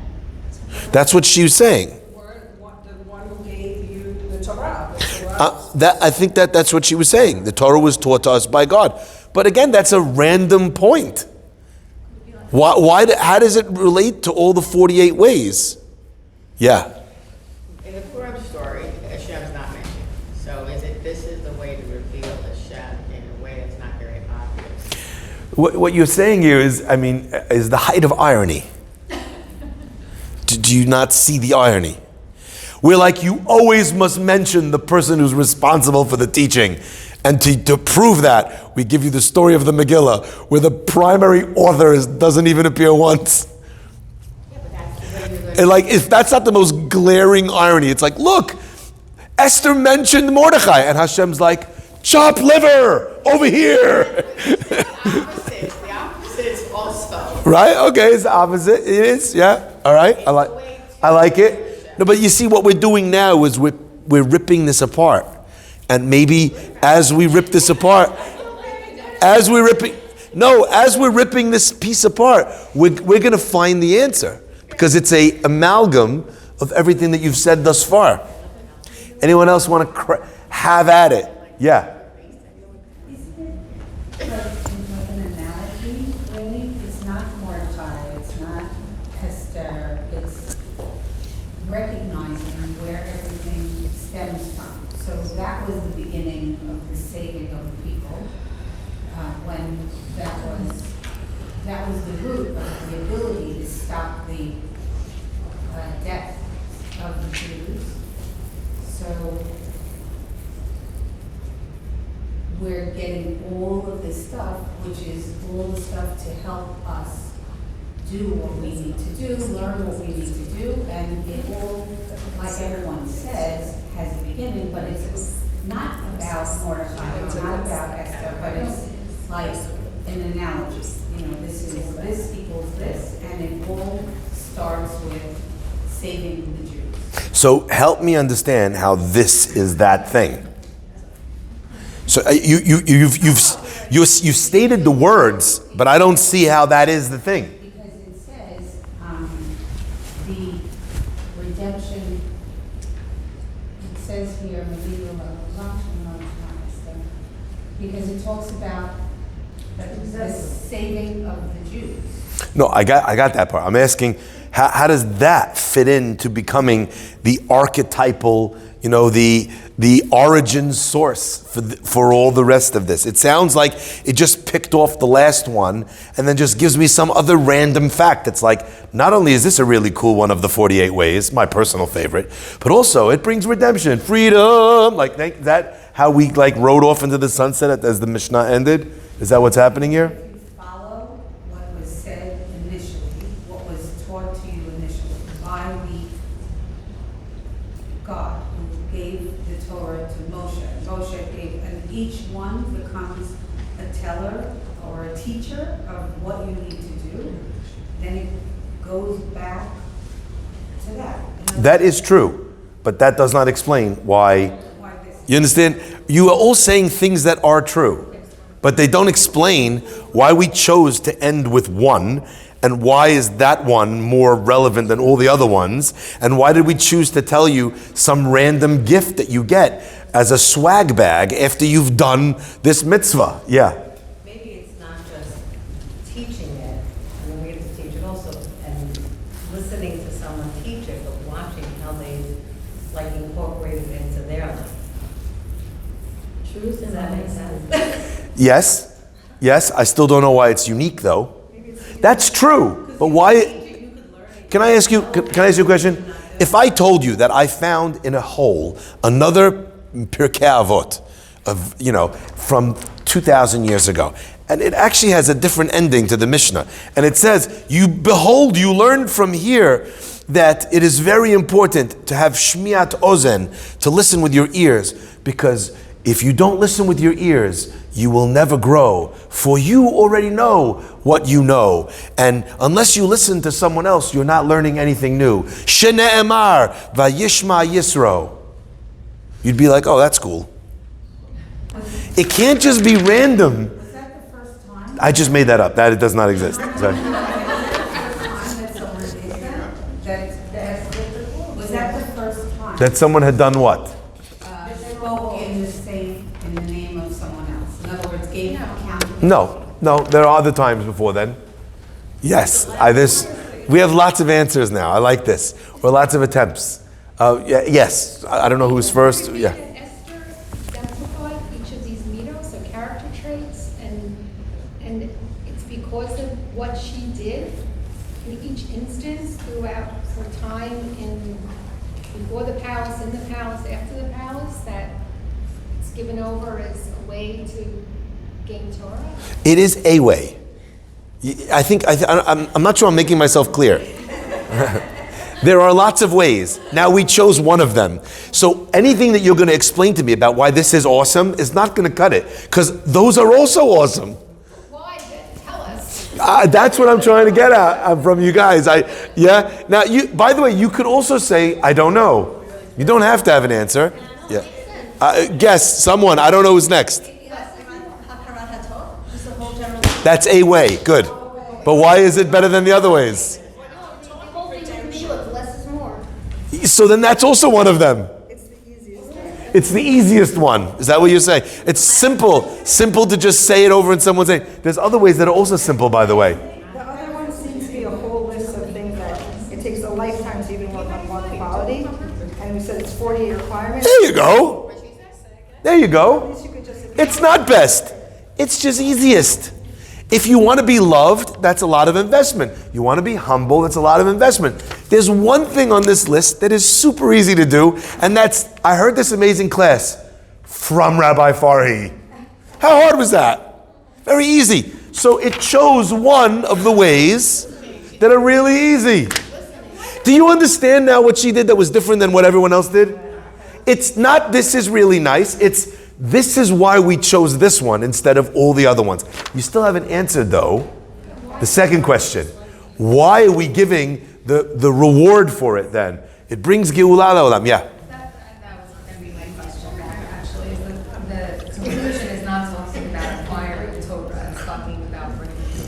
That's what she was saying. The one who gave you the Torah. I think that's what she was saying. The Torah was taught to us by God. But again, that's a random point. Why? How does it relate to all the 48 ways? Yeah. In the Purim story, Hashem is not mentioned. So this is the way to reveal Hashem in a way that's not very obvious. What you're saying here is the height of irony. Do you not see the irony? We're like, you always must mention the person who's responsible for the teaching. And to prove that, we give you the story of the Megillah, where the primary author doesn't even appear once. Yeah, but that's the way you're going And like, if that's not the most glaring irony, it's like, look, Esther mentioned Mordechai, and Hashem's like, chop liver over here. The opposite is also. Right? Okay, it's the opposite. It is, yeah. All right, I like it. No, but you see, what we're doing now is we're ripping this apart. And maybe as we rip this apart, as we're ripping this piece apart, we're going to find the answer, because it's a amalgam of everything that you've said thus far. Anyone else want to have at it? Yeah. Isn't it like an analogy, really? It's not Mordecai, it's not Esther, it's recognizing where everything stems from. So that was the beginning of the saving of the people, when that was the root of the ability to stop the we're getting all of this stuff, which is all the stuff to help us do what we need to do, learn what we need to do, and it all, like everyone says, has a beginning, but it's not about Mordecai, it's not about Esther, but it's like an analogy. You know, this equals this, and it all starts with saving the Jews. So help me understand how this is that thing. So you've stated the words, but I don't see how that is the thing. Because it says the redemption. It says here, because it talks about the saving of the Jews. No, I got that part. I'm asking, how does that fit into becoming the archetypal, the origin source for all the rest of this? It sounds like it just picked off the last one and then just gives me some other random fact. It's like, not only is this a really cool one of the 48 ways, my personal favorite, but also it brings redemption, freedom. Like that, how we rode off into the sunset as the Mishnah ended? Is that what's happening here? If you follow what was said initially, what was taught to you initially by the God who gave the Torah to Moshe. Moshe gave, and each one becomes a teller or a teacher of what you need to do. Then it goes back to that. That is true, but that does not explain why. You understand? You are all saying things that are true, but they don't explain why we chose to end with one, and why is that one more relevant than all the other ones, and why did we choose to tell you some random gift that you get as a swag bag after you've done this mitzvah? Yeah. Maybe it's not just teaching it, and then we get to teach it also, and listening to someone teach it, but watching how they incorporate it into their life. Does that make sense? Yes, I still don't know why it's unique though. That's true, but why? Can I ask you a question? If I told you that I found in a hole another Pirke Avot from 2,000 years ago, and it actually has a different ending to the Mishnah, and it says, you learned from here that it is very important to have shmiat ozen, to listen with your ears, because if you don't listen with your ears, you will never grow, for you already know what you know. And unless you listen to someone else, you're not learning anything new. Shene'emar vayishma yisro. You'd be like, oh, that's cool. It can't just be random. Was that the first time? I just made that up. That it does not exist. Sorry. Was that the first time? That someone had done what? Spoke in the name of someone else. In other words, gave account. No, there are other times before then. Yes, we have lots of answers now. I like this. Or lots of attempts. Yes, I don't know who's first. Yeah. Esther exemplified each of these mitos, or character traits, and it's because of what she did in each instance throughout her time before the palace, in the palace, after the palace, that it's given over as a way to gain Torah? It is a way. I'm not sure I'm making myself clear. There are lots of ways. Now we chose one of them. So anything that you're going to explain to me about why this is awesome is not going to cut it, because those are also awesome. Why? Tell us. That's what I'm trying to get at from you guys. Now, by the way, you could also say, I don't know. You don't have to have an answer. Yeah. Guess someone. I don't know who's next. That's a way. Good. But why is it better than the other ways? Less is more. So then that's also one of them. It's the easiest one. Is that what you're saying? It's simple to just say it over and someone's saying. There's other ways that are also simple, by the way. The other one seems to be a whole list of things that it takes a lifetime to even work on one quality. And we said it's 48 requirements. There you go. It's not best. It's just easiest. If you want to be loved, that's a lot of investment. You want to be humble, that's a lot of investment. There's one thing on this list that is super easy to do, and that's, I heard this amazing class from Rabbi Farhi. How hard was that? Very easy. So it chose one of the ways that are really easy. Do you understand now what she did that was different than what everyone else did? It's not this is really nice, it's this is why we chose this one instead of all the other ones. You still haven't answered though the second question. Why are we giving the reward for it then? It brings Geula La'olam, yeah. That was going to be my question, actually. The conclusion is not talking about acquiring Torah, it's talking about bringing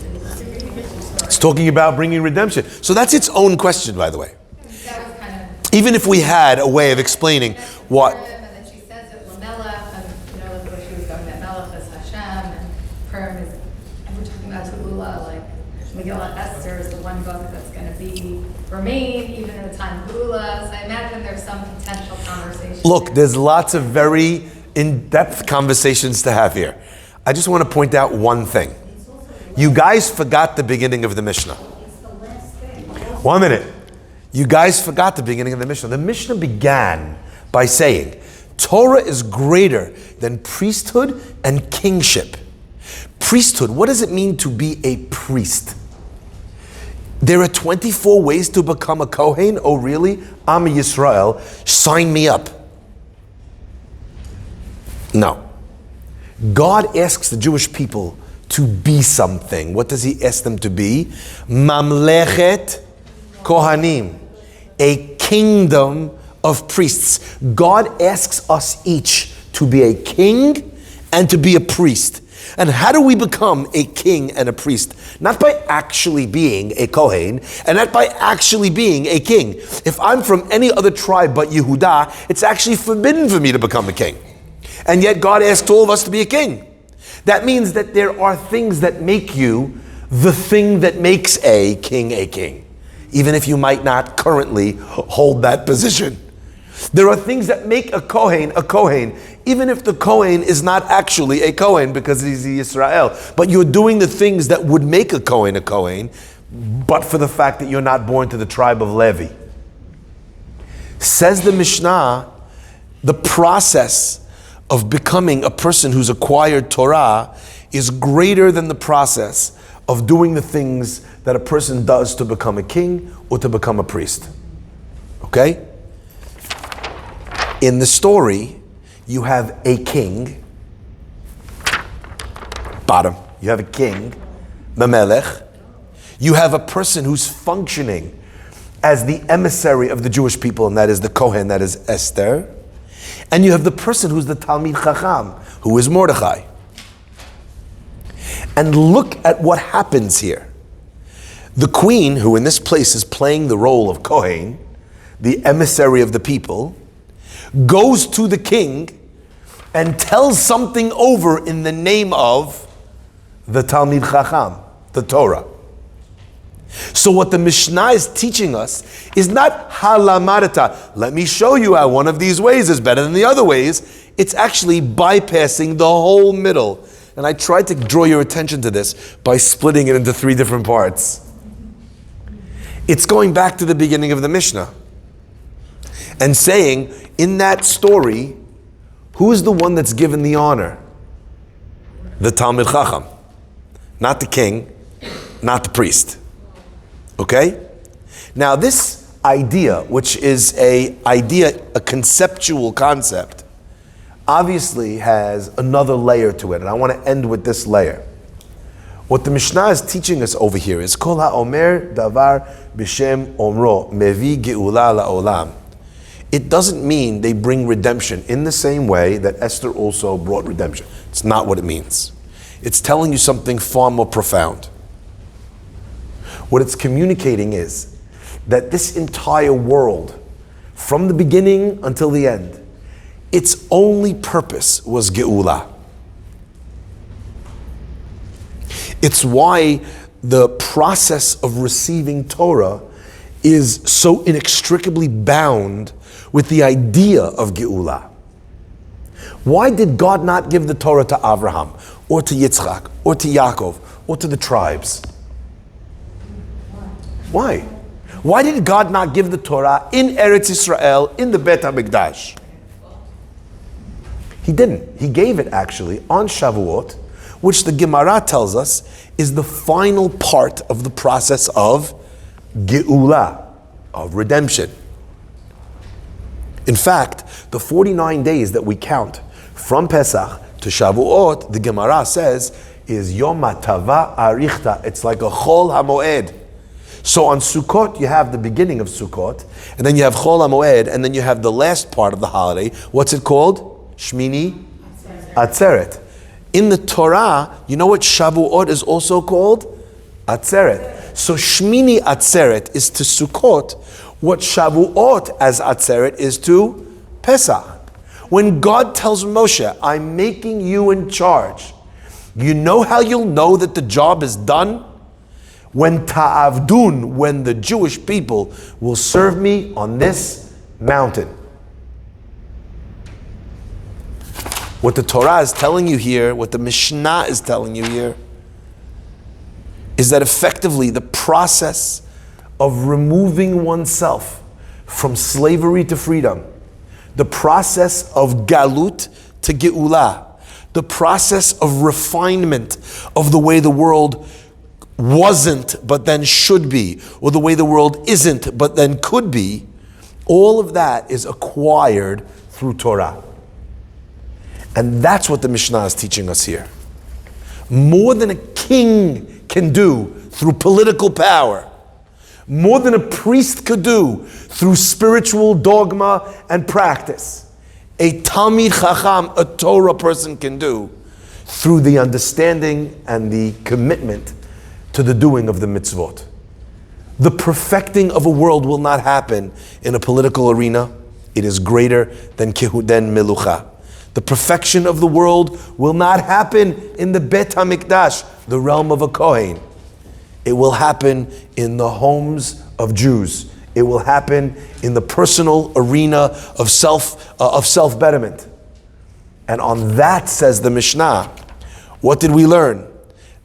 redemption. It's talking about bringing redemption. So that's its own question, by the way. That was kind of... Even if we had a way of explaining what... And then she says it, Lamelech, and the way she was going, that Melech is Hashem, and Purim is, and we're talking about Geula, like Megillah Esther is the one book that's going to remain even in the time of Geula. So I imagine there's some potential conversation. Look, there's lots of very in-depth conversations to have here. I just want to point out one thing. You guys forgot the beginning of the Mishnah. 1 minute. You guys forgot the beginning of the Mishnah. The Mishnah began by saying, Torah is greater than priesthood and kingship. Priesthood, what does it mean to be a priest? There are 24 ways to become a Kohen. Oh really? I'm a Yisrael. Sign me up. No. God asks the Jewish people to be something. What does he ask them to be? Mamlechet Kohanim. A kingdom of priests. God asks us each to be a king and to be a priest. And how do we become a king and a priest? Not by actually being a Kohen, and not by actually being a king. If I'm from any other tribe but Yehuda, it's actually forbidden for me to become a king. And yet God asked all of us to be a king. That means that there are things that make you the thing that makes a king, even if you might not currently hold that position. There are things that make a Kohen, even if the Kohen is not actually a Kohen because he's Israel. But you're doing the things that would make a Kohen, but for the fact that you're not born to the tribe of Levi. Says the Mishnah, the process of becoming a person who's acquired Torah is greater than the process of doing the things that a person does to become a king or to become a priest. Okay? In the story, you have a king, bottom, you have a king, the Melech. You have a person who's functioning as the emissary of the Jewish people, and that is the Kohen, that is Esther. And you have the person who's the Talmid Chacham, who is Mordechai. And look at what happens here. The queen, who in this place is playing the role of Kohen, the emissary of the people, goes to the king and tells something over in the name of the Talmid Chacham, the Torah. So what the Mishnah is teaching us is not halamarata. Let me show you how one of these ways is better than the other ways. It's actually bypassing the whole middle. And I tried to draw your attention to this by splitting it into 3 different parts. It's going back to the beginning of the Mishnah and saying, in that story, who is the one that's given the honor? The Talmid Chacham. Not the king, not the priest. Okay? Now this idea, which is a conceptual concept, obviously has another layer to it, and I want to end with this layer. What the Mishnah is teaching us over here is Kol ha'omer davar b'shem omro mevi geula la'olam. It doesn't mean they bring redemption in the same way that Esther also brought redemption. It's not what it means. It's telling you something far more profound. What it's communicating is that this entire world, from the beginning until the end, its only purpose was Geula. It's why the process of receiving Torah is so inextricably bound with the idea of Geula. Why did God not give the Torah to Abraham, or to Yitzchak, or to Yaakov, or to the tribes? Why? Why did God not give the Torah in Eretz Israel, in the Bet HaMikdash? He didn't. He gave it actually on Shavuot, which the Gemara tells us is the final part of the process of Geula, of redemption. In fact, the 49 days that we count from Pesach to Shavuot, the Gemara says, is Yom HaTava Arichta. It's like a Chol HaMoed. So on Sukkot, you have the beginning of Sukkot, and then you have Chol HaMoed, and then you have the last part of the holiday. What's it called? Shmini Atzeret. In the Torah, you know what Shavuot is also called? Atzeret. So Shmini Atzeret is to Sukkot what Shavuot as Atzeret is to Pesach. When God tells Moshe, I'm making you in charge, you know how you'll know that the job is done? When ta'avdun, when the Jewish people will serve me on this mountain. What the Torah is telling you here, what the Mishnah is telling you here, is that effectively the process of removing oneself from slavery to freedom, the process of galut to geula, the process of refinement of the way the world wasn't but then should be, or the way the world isn't but then could be, all of that is acquired through Torah. And that's what the Mishnah is teaching us here. More than a king can do through political power, more than a priest could do through spiritual dogma and practice, a Talmid Chacham, a Torah person, can do through the understanding and the commitment to the doing of the mitzvot. The perfecting of a world will not happen in a political arena. It is greater than melucha. The perfection of the world will not happen in the Bet HaMikdash, the realm of a Kohen. It will happen in the homes of Jews. It will happen in the personal arena of self-betterment. And on that, says the Mishnah, what did we learn?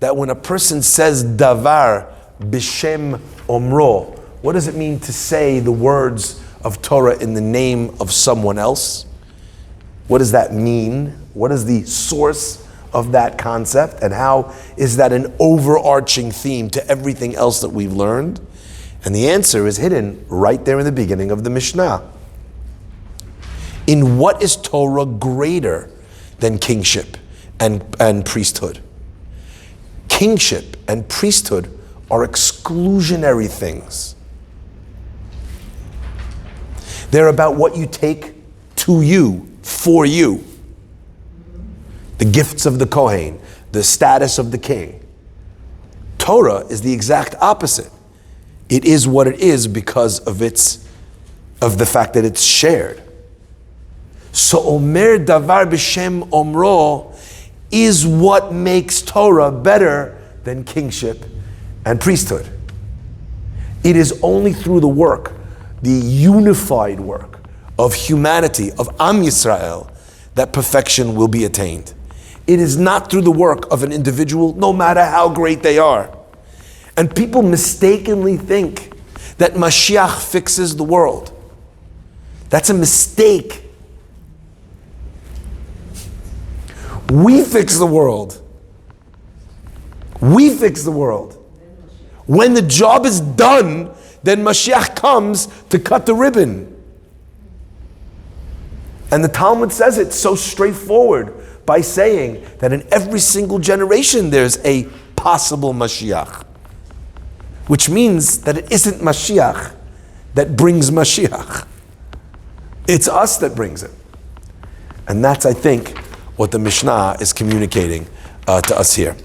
That when a person says davar b'shem omro, what does it mean to say the words of Torah in the name of someone else? What does that mean? What is the source of that concept? And how is that an overarching theme to everything else that we've learned? And the answer is hidden right there in the beginning of the Mishnah. In what is Torah greater than kingship and priesthood? Kingship and priesthood are exclusionary things. They're about what you take to you, for you. The gifts of the Kohen, the status of the king. Torah is the exact opposite. It is what it is because of the fact that it's shared. So Omer Davar B'Shem Omro is what makes Torah better than kingship and priesthood. It is only through the work, the unified work of humanity, of Am Yisrael, that perfection will be attained. It is not through the work of an individual, no matter how great they are. And people mistakenly think that Mashiach fixes the world. That's a mistake. We fix the world. We fix the world. When the job is done, then Mashiach comes to cut the ribbon. And the Talmud says it so straightforward by saying that in every single generation there's a possible Mashiach. Which means that it isn't Mashiach that brings Mashiach. It's us that brings it. And that's, I think, what the Mishnah is communicating to us here.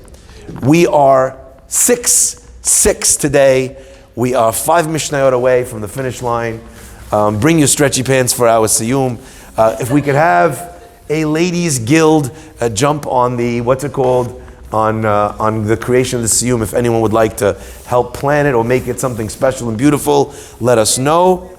We are 6-6 today. We are 5 Mishnayot away from the finish line. Bring your stretchy pants for our Siyum. If we could have a ladies' guild jump on the, what's it called, on the creation of the Siyum. If anyone would like to help plan it or make it something special and beautiful, let us know.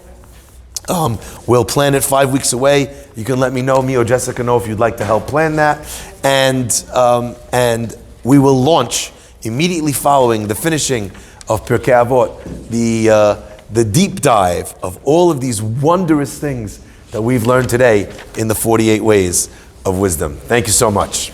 We'll plan it 5 weeks away. You can let me know, me or Jessica know if you'd like to help plan that. And we will launch immediately following the finishing of Pirke Abot, the deep dive of all of these wondrous things that we've learned today in the 48 ways of wisdom. Thank you so much.